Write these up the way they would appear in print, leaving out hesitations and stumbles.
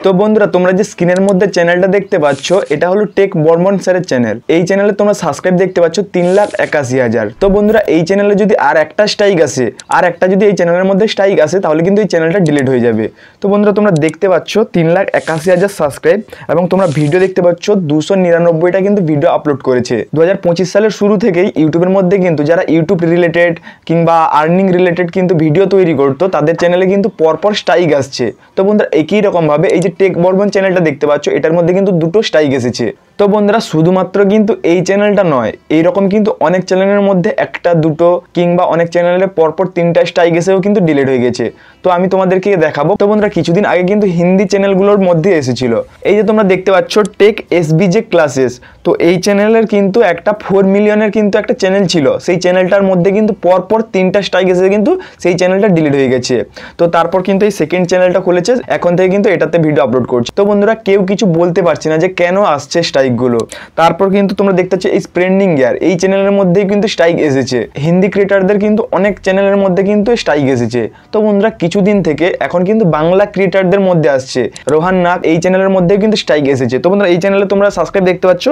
তো বন্ধুরা তোমরা যে স্ক্রিনের মধ্যে চ্যানেলটা দেখতে পাচ্ছ এটা হলো টেক বর্মন স্যারের চ্যানেল। এই চ্যানেলে তোমরা সাবস্ক্রাইব দেখতে পাচ্ছ 3,81,000। তো বন্ধুরা এই চ্যানেলে যদি আর একটা স্ট্রাইক আসে, আর একটা যদি এই চ্যানেলের মধ্যে স্ট্রাইক আসে তাহলে কিন্তু এই চ্যানেলটা ডিলিট হয়ে যাবে। তো বন্ধুরা তোমরা দেখতে পাচ্ছ 3,81,000 সাবস্ক্রাইব এবং তোমরা ভিডিও দেখতে পাচ্ছ 299টা কিন্তু ভিডিও আপলোড করেছে। 2025 সালের শুরু থেকেই ইউটিউবের মধ্যে কিন্তু যারা ইউটিউব রিলেটেড কিংবা আর্নিং রিলেটেড কিন্তু ভিডিও তৈরি করতো তাদের চ্যানেলে কিন্তু পরপর স্ট্রাইক আসছে। তো বন্ধুরা একই রকমভাবে এই যে টেক বর্মন চ্যানেলটা দেখতে পাচ্ছ এটার মধ্যে কিন্তু দুটো স্ট্রাইক এসেছে। তো বন্ধুরা শুধুমাত্র কিন্তু এই চ্যানেলটা নয়, এইরকম কিন্তু অনেক চ্যানেলের মধ্যে একটা দুটো কিংবা অনেক চ্যানেলে পরপর 3টা স্ট্রাইক এসেও কিন্তু ডিলিট হয়ে গেছে। তো আমি তোমাদেরকে দেখাবো। তো বন্ধুরা কিছুদিন আগে কিন্তু হিন্দি চ্যানেলগুলোর মধ্যে এসেছিল। এই যে তোমরা দেখতে পাচ্ছ টেক এসবিজে ক্লাসেস, তো এই চ্যানেলের কিন্তু একটা 4 মিলিয়নের কিন্তু একটা চ্যানেল ছিল। সেই চ্যানেলটার মধ্যে কিন্তু পরপর 3টা স্ট্রাইক এসে কিন্তু সেই চ্যানেলটা ডিলিট হয়ে গেছে। তো তারপর কিন্তু এই সেকেন্ড চ্যানেলটা খুলেছে, এখন থেকে কিন্তু এটাতে ভিডিও আপলোড করছে। তো বন্ধুরা কেউ কিছু বলতে পারছে না যে কেন আসছে স্ট্রাইকগুলো। তারপর কিন্তু তোমরা দেখতে পাচ্ছ এই স্প্রেন্ডিং গিয়ার, এই চ্যানেলের মধ্যেই কিন্তু স্ট্রাইক এসেছে। হিন্দি ক্রিয়েটারদের কিন্তু অনেক চ্যানেলের মধ্যে কিন্তু স্ট্রাইক এসেছে। তো বন্ধুরা কিছুদিন থেকে এখন কিন্তু বাংলা ক্রিয়েটারদের মধ্যে আসছে। রোহান নাগ এই চ্যানেলের মধ্যেও কিন্তু স্ট্রাইক এসেছে। তো বন্ধুরা এই চ্যানেলে তোমরা সাবস্ক্রাইব দেখতে পাচ্ছ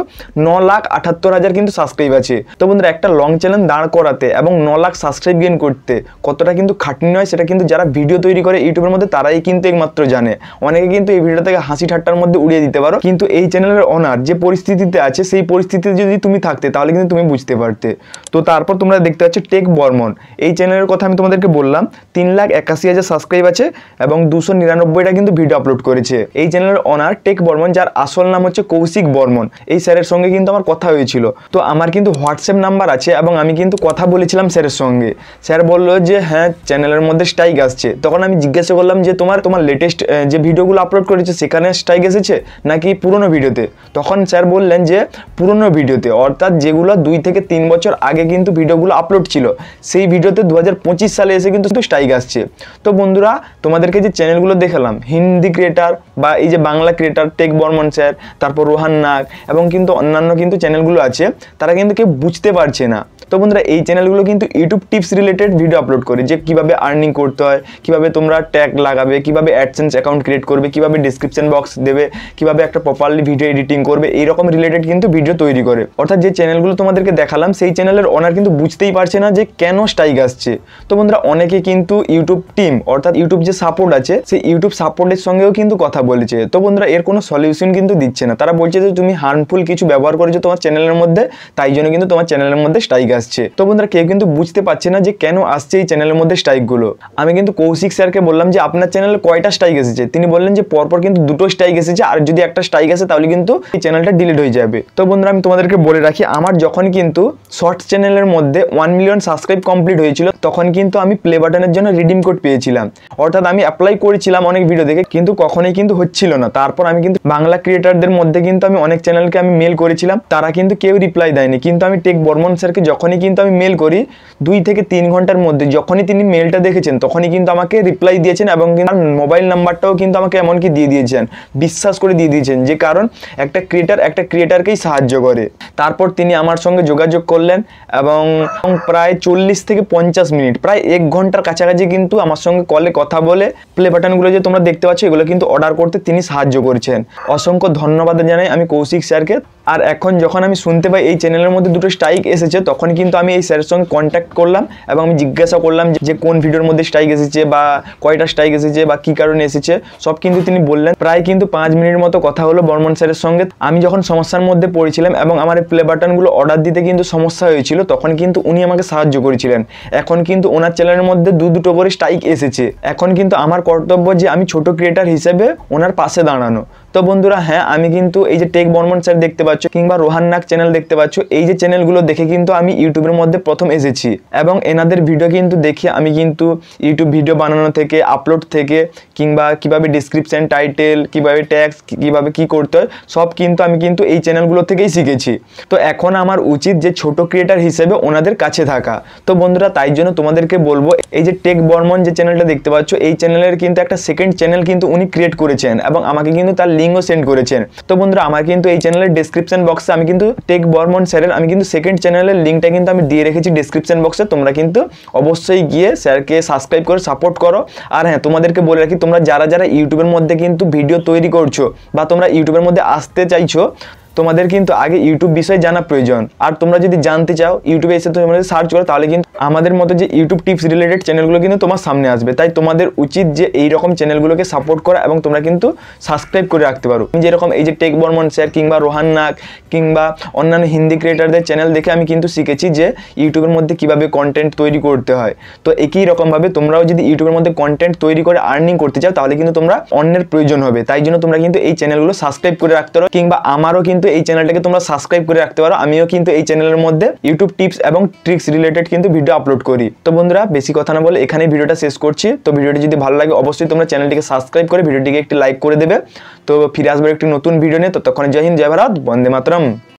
9,78,000 কিন্তু সাবস্ক্রাইব আছে। তো বন্ধুরা একটা লং চ্যানেল দাঁড় করাতে এবং 9 লাখ সাবস্ক্রাইব গেইন করতে কতটা কিন্তু খাটনি হয় সেটা কিন্তু যারা ভিডিও তৈরি করে ইউটিউবের মধ্যে তারাই কিন্তু একমাত্র জানে। অনেকে কিন্তু এই ভিডিও থেকে হাসি ঠাট্টার মধ্যে উড়িয়ে দিতে পারো, কিন্তু এই চ্যানেলের ওনার যে পরিস্থিতিতে আছে সেই পরিস্থিতিতে যদি তুমি থাকতে তাহলে কিন্তু তুমি বুঝতে পারতে। তো তারপর তোমরা দেখতে পাচ্ছ টেক বর্মন, এই চ্যানেলের কথা আমি তোমাদেরকে বললাম 3,81,000 সাবস্ক্রাইব আছে এবং 299টা কিন্তু ভিডিও আপলোড করেছে। এই চ্যানেলের ওনার টেক বর্মন, যার আসল নাম হচ্ছে কৌশিক বর্মন। এই স্যারের সঙ্গে কিন্তু আমার কথা হয়েছিল। তো আমার কিন্তু হোয়াটসঅ্যাপ নাম্বার আছে এবং আমি কিন্তু কথা বলেছিলাম স্যারের সঙ্গে। স্যার বললো যে হ্যাঁ চ্যানেলের মধ্যে স্ট্রাইক আসছে। তখন আমি জিজ্ঞাসা করলাম যে তোমার লেটেস্ট যে ভিডিওগুলো আপলোড করেছে সেখানে স্ট্রাইক এসেছে নাকি পুরনো ভিডিওতে। তখন স্যার বললেন যে পুরনো ভিডিওতে, অর্থাৎ যেগুলো 2 থেকে 3 বছর আগে কিন্তু ভিডিওগুলো আপলোড ছিল সেই ভিডিওতে 2025 সালে এসে কিন্তু স্ট্রাইক আসছে। তো বন্ধুরা তোমাদেরকে যে চ্যানেলগুলো দেখালাম হিন্দি ক্রিয়েটার বা এই যে Bangla creator tech Barman sir, তারপর রোহান নাগ এবং কিন্তু অন্যান্য কিন্তু চ্যানেলগুলো আছে, তারা কিন্তু কেউ বুঝতে পারছে না। তো বন্ধুরা এই চ্যানেলগুলো কিন্তু YouTube tips related video upload করে, যে কিভাবে আর্নিং করতে হয়, কিভাবে তোমরা ট্যাগ লাগাবে, কিভাবে অ্যাডসেন্স অ্যাকাউন্ট ক্রিয়েট করবে, কিভাবে ডিসক্রিপশন বক্স দেবে, কিভাবে একটা প্রপারলি ভিডিও এডিটিং করবে, এইরকম রিলেটেড কিন্তু ভিডিও তৈরি করে। অর্থাৎ যে চ্যানেলগুলো তোমাদেরকে দেখালাম সেই চ্যানেলের ওনার কিন্তু বুঝতেই পারছে না যে কেন স্ট্রাইক আসছে। তো বন্ধুরা অনেকে কিন্তু ইউটিউব টিম অর্থাৎ ইউটিউব যে সাপোর্ট আছে সেই ইউটিউব সাপোর্টের সঙ্গেও কিন্তু কথা বলেছে। তো বন্ধুরা এর কোনো সলিউশন কিন্তু দিচ্ছে না। তারা বলছে যে তুমি হার্মফুল কিছু ব্যবহার করেছো তোমার চ্যানেলের মধ্যে, তাই জন্য কিন্তু তোমার চ্যানেলের মধ্যে স্ট্রাইক আসছে। তো বন্ধুরা কেউ কিন্তু বুঝতে পারছে না যে কেন আসছে এই চ্যানেলের মধ্যে স্ট্রাইকগুলো। আমি কিন্তু কৌশিক স্যারকে বললাম যে আপনার চ্যানেলে কয়টা স্ট্রাইক এসেছে। তিনি বললেন যে পরপর কিন্তু 2টো স্ট্রাইক এসেছে, আর যদি একটা স্ট্রাইক আসে তাহলে কিন্তু এই চ্যানেলটা ডিলিট হয়ে যাবে। তো বন্ধুরা আমি তোমাদেরকে বলে রাখি, আমার যখন কিন্তু শর্টস চ্যানেলের মধ্যে 1 মিলিয়ন সাবস্ক্রাইব কমপ্লিট হয়েছিল তখন কিন্তু আমি প্লে বাটনের জন্য রিডিম কোড পেয়েছিলাম। অর্থাৎ আমি অ্যাপ্লাই করেছিলাম অনেক ভিডিও দেখে, কিন্তু কখনোই কিন্তু হচ্ছিল না। তারপর আমি কিন্তু বাংলা ক্রিয়েটারদের মধ্যে কিন্তু আমি অনেক চ্যানেলকে আমি মেল করেছিলাম, তারা কিন্তু কেউ রিপ্লাই দেয়নি। কিন্তু আমি টেক বর্মন স্যারকে যখনই কিন্তু আমি মেল করি 2 থেকে 3 ঘন্টার মধ্যে যখনই তিনি মেলটা দেখেছেন তখনই কিন্তু আমাকে রিপ্লাই দিয়েছেন এবং মোবাইল নাম্বারটাও কিন্তু আমাকে এমনকি দিয়ে দিয়েছেন, বিশ্বাস করে দিয়ে দিয়েছেন, যে কারণ একটা ক্রিয়েটার একটা ক্রিয়েটারকেই সাহায্য করে। তারপর তিনি আমার সঙ্গে যোগাযোগ করলেন এবং প্রায় 40 থেকে 50 মিনিট, প্রায় 1 ঘন্টার কাছাকাছি কিন্তু আমার সঙ্গে কলে কথা বলে প্লে বাটনগুলো যে তোমরা দেখতে পাচ্ছ এগুলো কিন্তু অর্ডার করতে তিনি সাহায্য করেছেন। অসংখ্য ধন্যবাদ জানাই আমি কৌশিক স্যারকে। আর এখন যখন আমি শুনতে পাই এই চ্যানেলের মধ্যে 2টো স্ট্রাইক এসেছে তখন কিন্তু আমি এই স্যারের সঙ্গে কন্ট্যাক্ট করলাম এবং আমি জিজ্ঞাসা করলাম যে কোন ভিডিওর মধ্যে স্ট্রাইক এসেছে বা কয়টা স্ট্রাইক এসেছে বা কী কারণে এসেছে, সব কিন্তু তিনি বললেন। প্রায় কিন্তু 5 মিনিটের মতো কথা হলো বর্মন স্যারের সঙ্গে। আমি যখন সমস্যার মধ্যে পড়েছিলাম এবং আমার এই প্লে বাটনগুলো অর্ডার দিতে কিন্তু সমস্যা হয়েছিল তখন কিন্তু উনি আমাকে সাহায্য করেছিলেন। এখন কিন্তু ওনার চ্যানেলের মধ্যে 2-2টো করে স্ট্রাইক এসেছে। এখন কিন্তু আমার কর্তব্য যে আমি ছোট ক্রিয়েটার হিসেবে ওনার পাশে দাঁড়ানো। তো বন্ধুরা হ্যাঁ আমি কিন্তু এই যে টেক বর্মন স্যার দেখতে পাচ্ছ কিংবা রোহান নাগ চ্যানেল দেখতে পাচ্ছ, এই যে চ্যানেলগুলো দেখে কিন্তু আমি ইউটিউবের মধ্যে প্রথম এসেছি এবং এনাদের ভিডিও কিন্তু দেখে আমি কিন্তু ইউটিউব ভিডিও বানানো থেকে, আপলোড থেকে, কিংবা কিভাবে ডিসক্রিপশন, টাইটেল, কিভাবে ট্যাগস, কিভাবে কি করতে হয় সব কিন্তু আমি কিন্তু এই চ্যানেলগুলো থেকেই শিখেছি। তো এখন আমার উচিত যে ছোট ক্রিয়েটার হিসেবে ওনাদের কাছে থাকা। তো বন্ধুরা তাই জন্য তোমাদেরকে বলবো এই যে টেক বর্মন যে চ্যানেলটা দেখতে পাচ্ছ এই চ্যানেলের কিন্তু একটা সেকেন্ড চ্যানেল কিন্তু উনি ক্রিয়েট করেছেন এবং আমাকে কিন্তু তার লিঙ্ক লিঙ্কও সেন্ড করেছেন। তো বন্ধুরা আমার কিন্তু এই চ্যানেলের ডেসক্রিপশন বক্সে আমি কিন্তু টেক বর্মন স্যারের আমি কিন্তু সেকেন্ড চ্যানেলের লিঙ্কটা কিন্তু আমি দিয়ে রেখেছি ডেসক্রিপশন বক্সে। তোমরা কিন্তু অবশ্যই গিয়ে স্যারকে সাবস্ক্রাইব করে সাপোর্ট করো। আর হ্যাঁ, তোমাদেরকে বলে রাখি, তোমরা যারা যারা ইউটিউবের মধ্যে কিন্তু ভিডিও তৈরি করছো বা তোমরা ইউটিউবের মধ্যে আসতে চাইছো, তোমাদের কিন্তু আগে ইউটিউব বিষয়ে জানা প্রয়োজন। আর তোমরা যদি জানতে চাও ইউটিউবে এসে তোমরা সার্চ করো, তাহলে কিন্তু আমাদের মতো যে ইউটিউব টিপস রিলেটেড চ্যানেলগুলো কিন্তু তোমার সামনে আসবে। তাই তোমাদের উচিত যে এই রকম চ্যানেলগুলোকে সাপোর্ট করা এবং তোমরা কিন্তু সাবস্ক্রাইব করে রাখতে পারো। যেরকম এই যে টেক বর্মন স্যার কিংবা রোহান নাগ কিংবা অন্যান্য হিন্দি ক্রিয়েটারদের চ্যানেল দেখে আমি কিন্তু শিখেছি যে ইউটিউবের মধ্যে কিভাবে কন্টেন্ট তৈরি করতে হয়। তো একই রকমভাবে তোমরাও যদি ইউটিউবের মধ্যে কন্টেন্ট তৈরি করে আর্নিং করতে চাও, তাহলে কিন্তু তোমরা অন্যের প্রয়োজন হবে। তাই জন্য তোমরা কিন্তু এই চ্যানেলগুলো সাবস্ক্রাইব করে রাখতে পারো, কিংবা আমারও কিন্তু এই চ্যানেলটাকে তোমরা সাবস্ক্রাইব করে রাখতে পারো। আমিও কিন্তু এই চ্যানেলের মধ্যে ইউটিউব টিপস এবং ট্রিক্স রিলেটেড কিন্তু ভিডিও আপলোড করি। তো বন্ধুরা বেশি কথা না বলে এখানেই ভিডিওটা শেষ করছি। তো ভিডিওটি যদি ভালো লাগে অবশ্যই তোমরা চ্যানেলটিকে সাবস্ক্রাইব করে ভিডিওটিকে একটি লাইক করে দেবে। তো ফিরে আসবো একটি নতুন ভিডিও নিয়ে। ততক্ষণে জয় হিন্দ, জয় ভারত, বন্দে মাতরম।